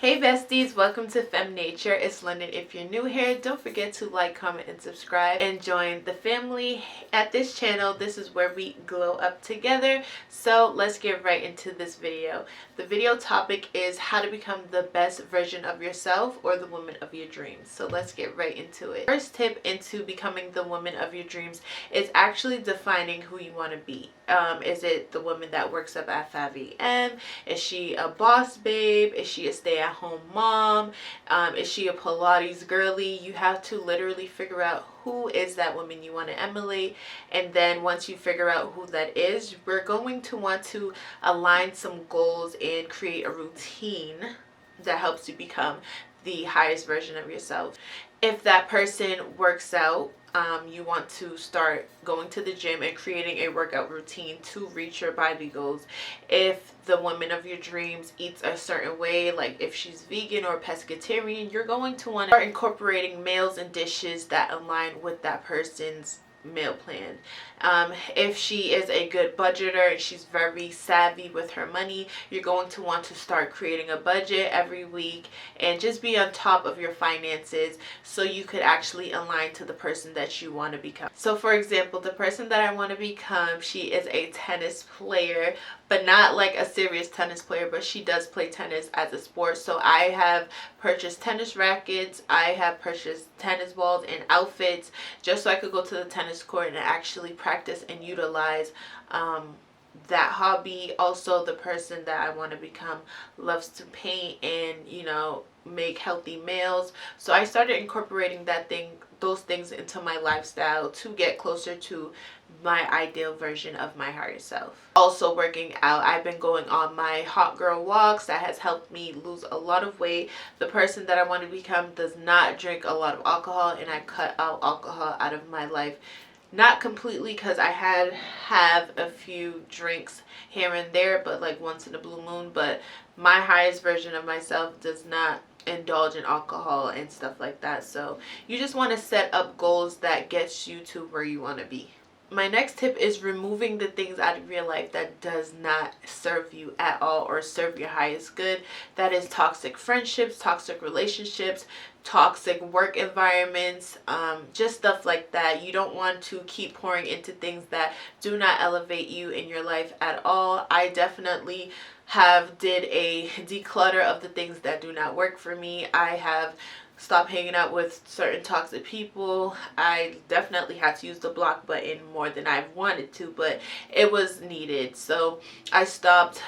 Hey besties, welcome to Fem Nature. It's London. If you're new here, don't forget to like, comment, and subscribe and join the family. At this channel, this is where we glow up together. So let's get right into this video. The video topic is how to become the best version of yourself or the woman of your dreams. So let's get right into it. First tip into becoming the woman of your dreams is actually defining who you want to be. Is it the woman that works up at 5 a.m.? Is she a boss babe? Is she a stay-at-home mom? Is she a Pilates girly? You have to literally figure out who is that woman you want to emulate. And then once you figure out who that is, we're going to want to align some goals and create a routine that helps you become the highest version of yourself. If that person works out, you want to start going to the gym and creating a workout routine to reach your body goals. If the woman of your dreams eats a certain way, like if she's vegan or pescatarian, you're going to want to start incorporating meals and dishes that align with that person's meal plan. If she is a good budgeter and she's very savvy with her money, you're going to want to start creating a budget every week and just be on top of your finances so you could actually align to the person that you want to become. So for example, the person that I want to become, she is a tennis player, but not like a serious tennis player, but she does play tennis as a sport. So I have purchased tennis rackets, I have purchased tennis balls and outfits just so I could go to the tennis court and actually practice and utilize that hobby. Also, the person that I want to become loves to paint and, make healthy meals. So I started incorporating those things into my lifestyle to get closer to my ideal version of my higher self. Also working out. I've been going on my hot girl walks. That has helped me lose a lot of weight. The person that I want to become does not drink a lot of alcohol, and I cut out alcohol out of my life. Not completely, because I have a few drinks here and there, but like once in a blue moon. But my highest version of myself does not indulge in alcohol and stuff like that. So you just want to set up goals that gets you to where you want to be. My next tip is removing the things out of your life that does not serve you at all or serve your highest good. That is toxic friendships, toxic relationships, toxic work environments, just stuff like that. You don't want to keep pouring into things that do not elevate you in your life at all. I definitely did a declutter of the things that do not work for me. I have stopped hanging out with certain toxic people. I definitely had to use the block button more than I wanted to, but it was needed. So I stopped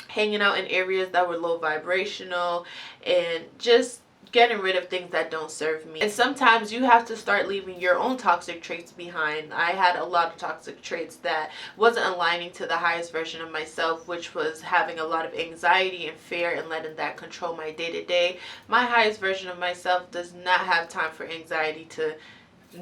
hanging out in areas that were low vibrational and just getting rid of things that don't serve me. And sometimes you have to start leaving your own toxic traits behind. I had a lot of toxic traits that wasn't aligning to the highest version of myself, which was having a lot of anxiety and fear and letting that control my day-to-day. My highest version of myself does not have time for anxiety to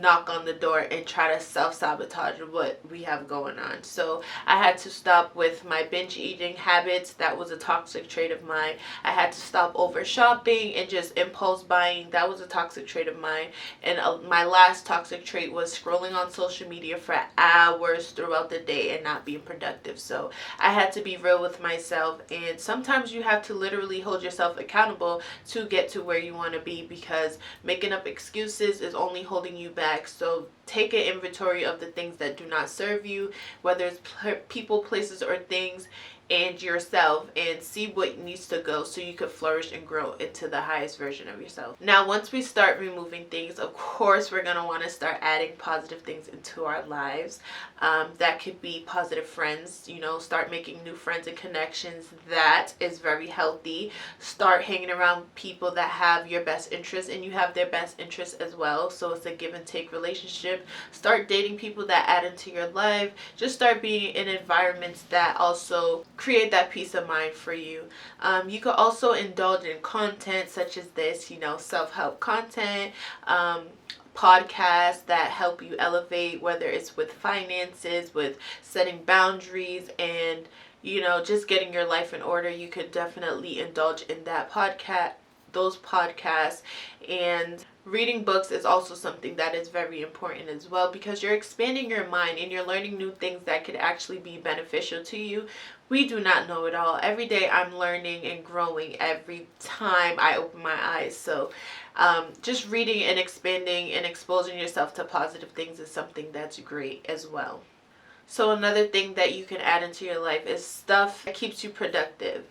knock on the door and try to self-sabotage what we have going on. So I had to stop with my binge eating habits. That was a toxic trait of mine. I had to stop over shopping and just impulse buying. That was a toxic trait of mine. And my last toxic trait was scrolling on social media for hours throughout the day and not being productive. So I had to be real with myself, and sometimes you have to literally hold yourself accountable to get to where you want to be, because making up excuses is only holding you back. So take an inventory of the things that do not serve you, whether it's people, places, or things, and yourself, and see what needs to go so you could flourish and grow into the highest version of yourself. Now, once we start removing things, of course, we're going to want to start adding positive things into our lives. That could be positive friends, start making new friends and connections. That is very healthy. Start hanging around people that have your best interests and you have their best interests as well. So it's a give and take relationship. Start dating people that add into your life. Just start being in environments that also create that peace of mind for you. You could also indulge in content such as this, self-help content, podcasts that help you elevate, whether it's with finances, with setting boundaries, and just getting your life in order. You could definitely indulge in those podcasts. And reading books is also something that is very important as well, because you're expanding your mind and you're learning new things that could actually be beneficial to you. We do not know it all. Every day I'm learning and growing every time I open my eyes. So just reading and expanding and exposing yourself to positive things is something that's great as well. So another thing that you can add into your life is stuff that keeps you productive.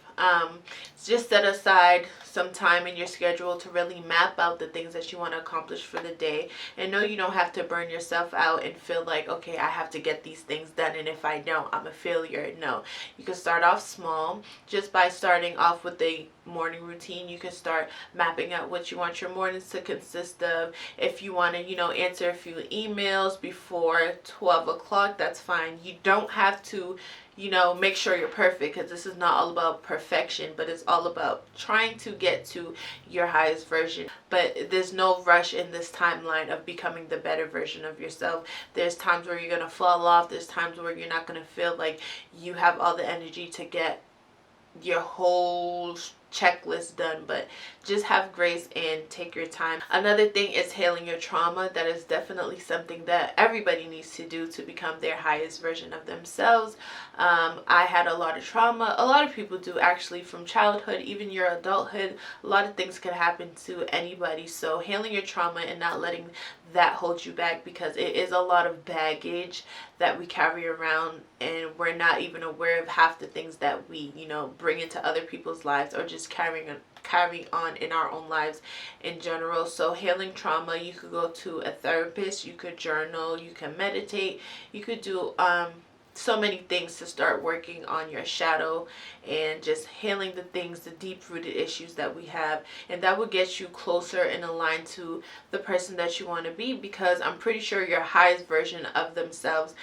Just set aside some time in your schedule to really map out the things that you want to accomplish for the day. And no, you don't have to burn yourself out and feel like, okay, I have to get these things done, and if I don't, I'm a failure. No, you can start off small just by starting off with a morning routine. You can start mapping out what you want your mornings to consist of. If you want to, answer a few emails before 12 o'clock, that's fine. You don't have to make sure you're perfect, because this is not all about perfection, but it's all about trying to get to your highest version. But there's no rush in this timeline of becoming the better version of yourself. There's times where you're going to fall off. There's times where you're not going to feel like you have all the energy to get your whole checklist done, but just have grace and take your time. Another thing is healing your trauma. That is definitely something that everybody needs to do to become their highest version of themselves. I had a lot of trauma. A lot of people do, actually, from childhood, even your adulthood. A lot of things can happen to anybody. So healing your trauma and not letting that hold you back, because it is a lot of baggage that we carry around, and we're not even aware of half the things that we bring into other people's lives, or just carrying on in our own lives in general. So healing trauma, you could go to a therapist, you could journal, you can meditate, you could do so many things to start working on your shadow and just healing the things, the deep-rooted issues that we have. And that will get you closer and aligned to the person that you want to be, because I'm pretty sure your highest version of themselves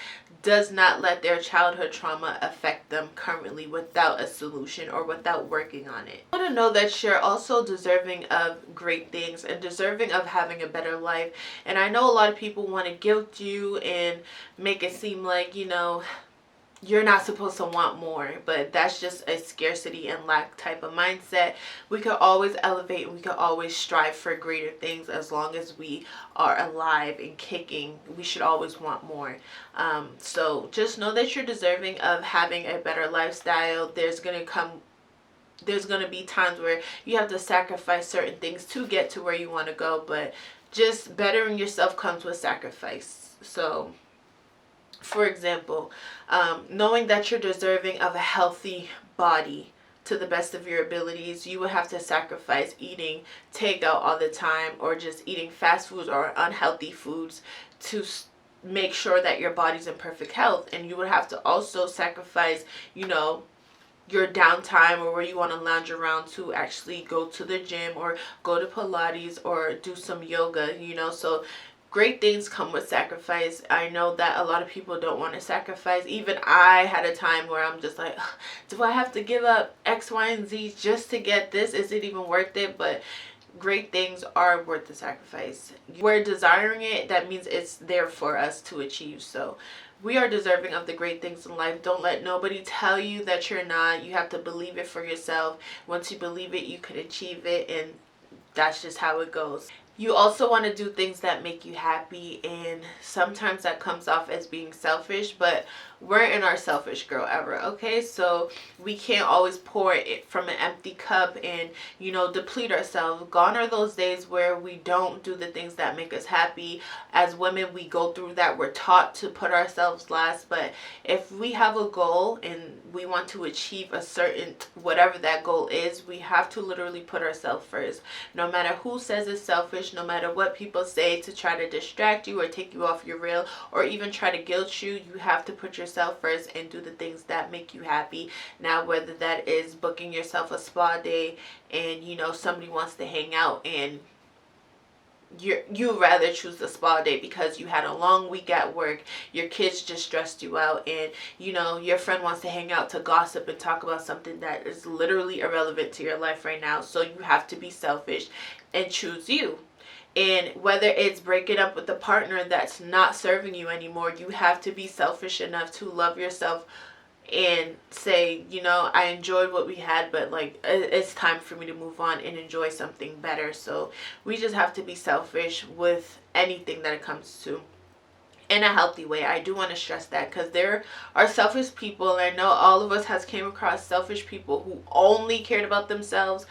does not let their childhood trauma affect them currently without a solution or without working on it. I want to know that you're also deserving of great things and deserving of having a better life. And I know a lot of people want to guilt you and make it seem like, you're not supposed to want more, but that's just a scarcity and lack type of mindset. We could always elevate, and we could always strive for greater things. As long as we are alive and kicking, we should always want more. So just know that you're deserving of having a better lifestyle. There's going to be times where you have to sacrifice certain things to get to where you want to go, but just bettering yourself comes with sacrifice. So for example, knowing that you're deserving of a healthy body to the best of your abilities, you would have to sacrifice eating takeout all the time, or just eating fast foods or unhealthy foods to make sure that your body's in perfect health. And you would have to also sacrifice, your downtime, or where you want to lounge around, to actually go to the gym or go to Pilates or do some yoga, so great things come with sacrifice. I know that a lot of people don't want to sacrifice. Even I had a time where I'm just like, do I have to give up X, Y, and Z just to get this? Is it even worth it? But great things are worth the sacrifice. We're desiring it. That means it's there for us to achieve. So we are deserving of the great things in life. Don't let nobody tell you that you're not. You have to believe it for yourself. Once you believe it, you can achieve it, and that's just how it goes. You also want to do things that make you happy, and sometimes that comes off as being selfish, but we're in our selfish girl era, okay? So we can't always pour it from an empty cup and, deplete ourselves. Gone are those days where we don't do the things that make us happy. As women, we go through that. We're taught to put ourselves last, but if we have a goal and we want to achieve a certain, whatever that goal is, we have to literally put ourselves first. No matter who says it's selfish, no matter what people say to try to distract you or take you off your rail, or even try to guilt you, you have to put yourself first and do the things that make you happy. Now, whether that is booking yourself a spa day and somebody wants to hang out, and you rather choose the spa day because you had a long week at work, your kids just stressed you out, and your friend wants to hang out to gossip and talk about something that is literally irrelevant to your life right now. So you have to be selfish and choose you. And whether it's breaking up with a partner that's not serving you anymore, you have to be selfish enough to love yourself and say, I enjoyed what we had, but it's time for me to move on and enjoy something better. So we just have to be selfish with anything that it comes to. in a healthy way. I do want to stress that, because there are selfish people, and I know all of us has came across selfish people who only cared about themselves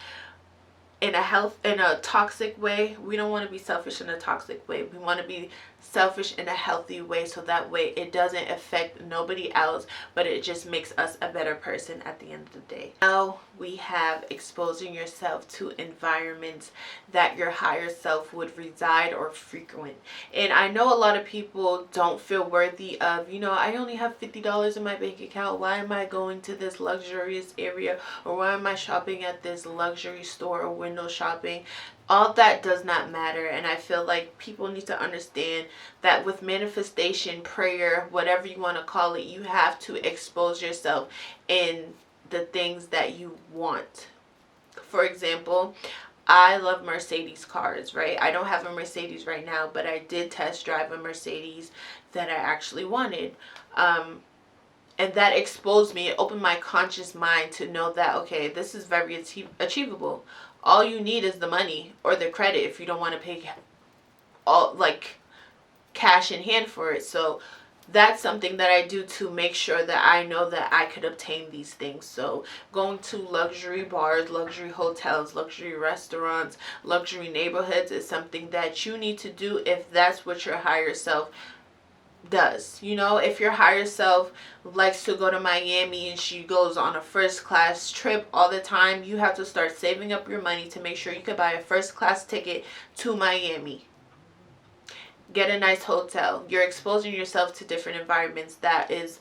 in a toxic way. We don't want to be selfish in a toxic way. We want to be selfish in a healthy way, so that way it doesn't affect nobody else, but it just makes us a better person at the end of the day. Now we have exposing yourself to environments that your higher self would reside or frequent. And I know a lot of people don't feel worthy of, I only have $50 in my bank account. Why am I going to this luxurious area, or why am I shopping at this luxury store, or window shopping? All that does not matter. And I feel like people need to understand that with manifestation, prayer, whatever you want to call it, you have to expose yourself in the things that you want. For example, I love Mercedes cars, right? I don't have a Mercedes right now, but I did test drive a Mercedes that I actually wanted. And that exposed me. It opened my conscious mind to know that, okay, this is very achievable. All you need is the money or the credit if you don't want to pay all like cash in hand for it. So that's something that I do to make sure that I know that I could obtain these things. So going to luxury bars, luxury hotels, luxury restaurants, luxury neighborhoods is something that you need to do if that's what your higher self does. If your higher self likes to go to Miami and she goes on a first class trip all the time, you have to start saving up your money to make sure you can buy a first class ticket to Miami. Get a nice hotel. You're exposing yourself to different environments that is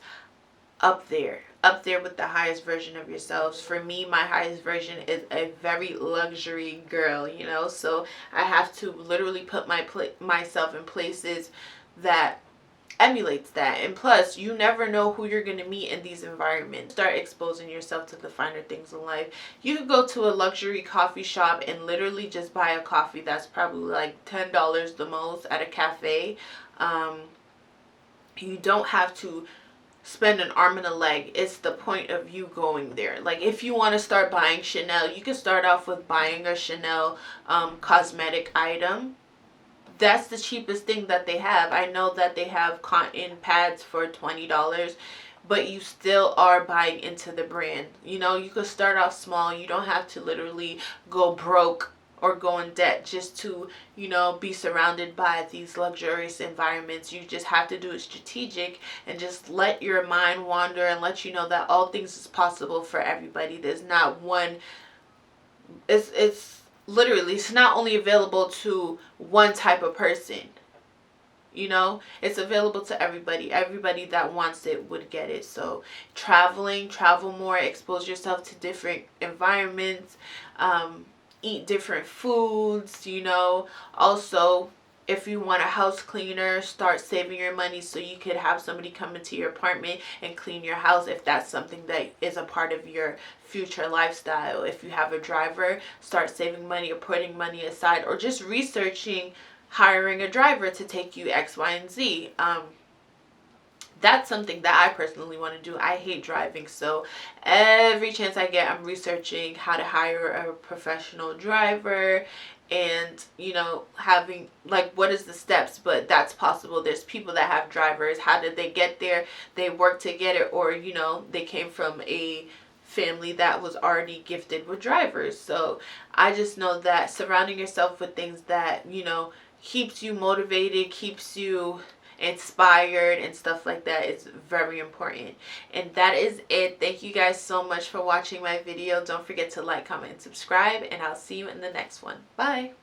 up there with the highest version of yourselves. For me, my highest version is a very luxury girl, so I have to literally put myself in places that emulates that. And plus, you never know who you're going to meet in these environments. Start exposing yourself to the finer things in life. You could go to a luxury coffee shop and literally just buy a coffee that's probably like $10 the most at a cafe. You don't have to spend an arm and a leg. It's the point of you going there. Like, if you want to start buying Chanel, you can start off with buying a Chanel cosmetic item. That's the cheapest thing that they have. I know that they have cotton pads for $20, but you still are buying into the brand. You could start off small. You don't have to literally go broke or go in debt just to, be surrounded by these luxurious environments. You just have to do it strategic and just let your mind wander and let you know that all things is possible for everybody. There's not one. Literally, it's not only available to one type of person. It's available to everybody. Everybody that wants it would get it. So travel more, expose yourself to different environments, eat different foods. Also, if you want a house cleaner, start saving your money so you could have somebody come into your apartment and clean your house if that's something that is a part of your future lifestyle. If you have a driver, start saving money or putting money aside, or just researching hiring a driver to take you X, Y, and Z. That's something that I personally want to do. I hate driving, so every chance I get, I'm researching how to hire a professional driver and, having, what is the steps, but that's possible. There's people that have drivers. How did they get there? They worked to get it, or, they came from a family that was already gifted with drivers. So I just know that surrounding yourself with things that, keeps you motivated, keeps you inspired and stuff like that is very important. And that is it. Thank you guys so much for watching my video. Don't forget to like, comment, and subscribe, and I'll see you in the next one. Bye.